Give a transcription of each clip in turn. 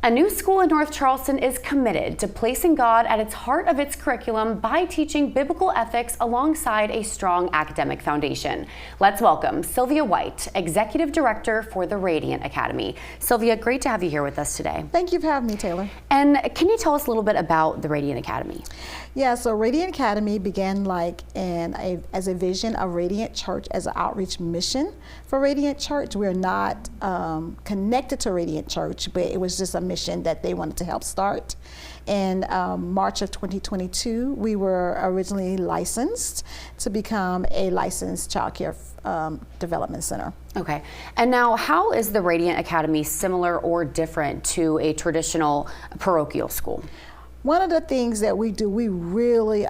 A new school in North Charleston is committed to placing God at its heart of its curriculum by teaching biblical ethics alongside a strong academic foundation. Let's welcome Sylvia White, Executive Director for the Radiant Academy. Sylvia, great to have you here with us today. Thank you for having me, Taylor. And can you tell us a little bit about the Radiant Academy? Yeah, so Radiant Academy began as a vision of Radiant Church as an outreach mission for Radiant Church. We're not connected to Radiant Church, but it was just a mission that they wanted to help start. In March of 2022, we were originally licensed to become a licensed child care development center. Okay, and now how is the Radiant Academy similar or different to a traditional parochial school? One of the things that we do, we really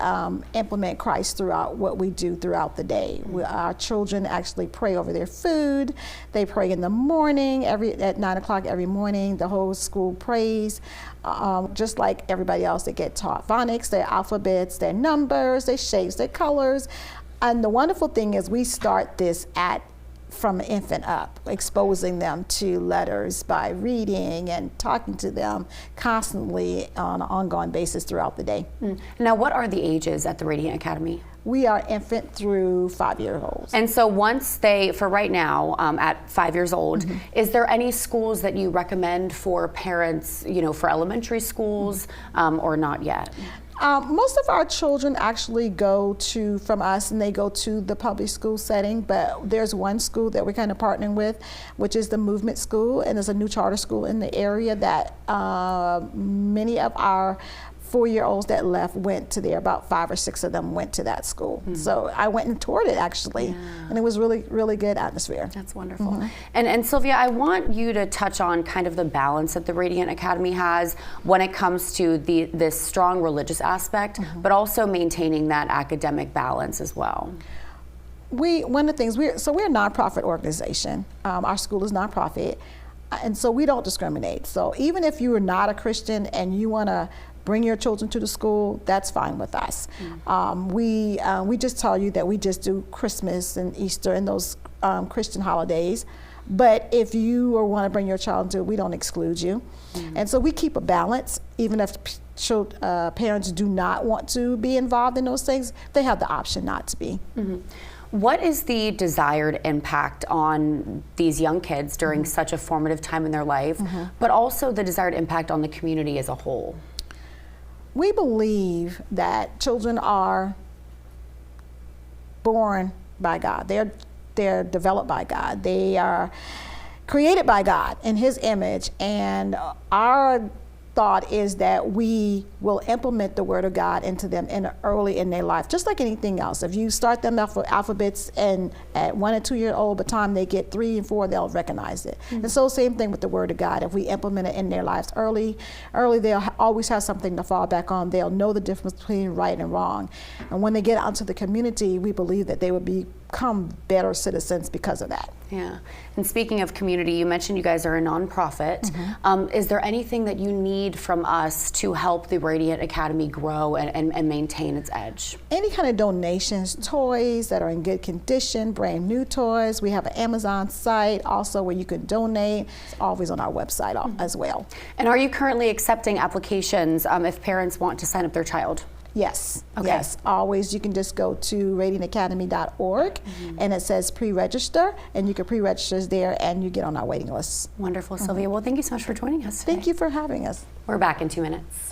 implement Christ throughout what we do throughout the day. Our children actually pray over their food. They pray in the morning, at 9 o'clock every morning. The whole school prays, just like everybody else. They get taught phonics, their alphabets, their numbers, their shapes, their colors. And the wonderful thing is we start this from infant up, exposing them to letters by reading and talking to them constantly on an ongoing basis throughout the day. Now, what are the ages at the Radiant Academy? We are infant through 5-year-olds. And so once for right now, at 5 years old, is there any schools that you recommend for parents, for elementary schools, or not yet? Most of our children actually go from us and they go to the public school setting, but there's one school that we're kind of partnering with, which is the Movement School, and there's a new charter school in the area that many of our 4-year-olds that left went to there. About 5 or 6 of them went to that school. So I went and toured it actually, and it was really, really good atmosphere. That's wonderful. And Sylvia, I want you to touch on kind of the balance that the Radiant Academy has when it comes to this strong religious aspect, but also maintaining that academic balance as well. One of the things, we're a nonprofit organization. Our school is nonprofit, and so we don't discriminate. So even if you are not a Christian and you want to bring your children to the school, that's fine with us. We just tell you that we just do Christmas and Easter and those Christian holidays. But if you want to bring your child to it, we don't exclude you. And so we keep a balance, even if parents do not want to be involved in those things, they have the option not to be. What is the desired impact on these young kids during such a formative time in their life, but also the desired impact on the community as a whole? We believe that children are born by God. They're developed by God. They are created by God in His image, and our thought is that we will implement the Word of God into them early in their life, just like anything else. If you start them off with alphabets and at 1 and 2 year old, by the time they get 3 and 4, they'll recognize it. And so same thing with the Word of God. If we implement it in their lives early, they'll always have something to fall back on. They'll know the difference between right and wrong. And when they get out into the community, we believe that they will become better citizens because of that. Yeah. And speaking of community, you mentioned you guys are a nonprofit. Is there anything that you need from us to help the Radiant Academy grow and maintain its edge? Any kind of donations, toys that are in good condition, brand new toys. We have an Amazon site also where you can donate. It's always on our website as well. And are you currently accepting applications if parents want to sign up their child? Yes, okay. Yes, always. You can just go to radiantacademy.org and it says pre-register, and you can pre-register there and you get on our waiting list. Wonderful, Sylvia. Well, thank you so much for joining us today. Thank you for having us. We're back in 2 minutes.